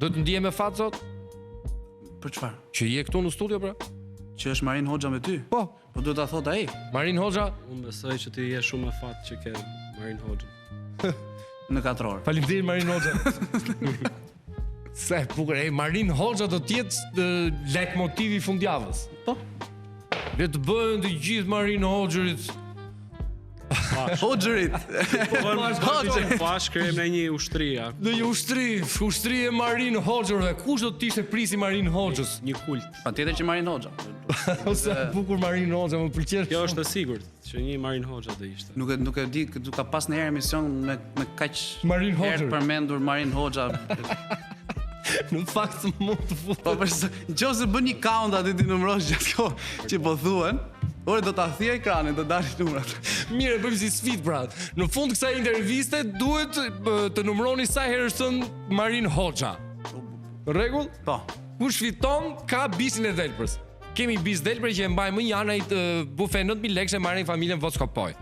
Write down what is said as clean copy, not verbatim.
Do të ndihem me fat sot? Për çfarë? Që je këtu në studio pra? Që është Marin Hoxha me ty? Po. Po duhet ta thot ai. Marin Hoxha, Unë besoj që ti je shumë me fat që ke Marin Hoxha. Në 4 orë. faleminderit Marin Hoxha. Se bukur, Marin Hoxha do të jetë leitmotivi i fundjavës. Po. Le të bëhen të gjithë Marin Hoxhërit. Hoxhërit. Po shkruajmë në një ushtri, ja. Në një ushtri e Marin Hoxhërve. Kush do të ishte prisi Marin Hoxhës? Një kult. Patjetër që Marin Hoxha. Ose bukur Marin Hoxha, më pëlqen. Kjo është e sigurt që një Marin Hoxha do ishte. Nuk e di, du ka pas ndonjëherë emision me kaq Marin Hoxha. herë përmendur Marin Hoxha. Në fakt mund të fut. Po nëse bën një count aty ti numërosh gjatë kohë që po thuhen, ore do ta thia ekranin, do dalin numrat. Mirë, bëjmë si sfidë pra. Në fund kësaj interviste duhet të numëroni sa herë është thënë Marin Hoxha. Në rregull? Po. Kush fiton ka bisin e Delpërës. Kemi bis Delpër që e mbajmë një anaj të bufe 9.000 lekë që marrin familjen Voskopoj.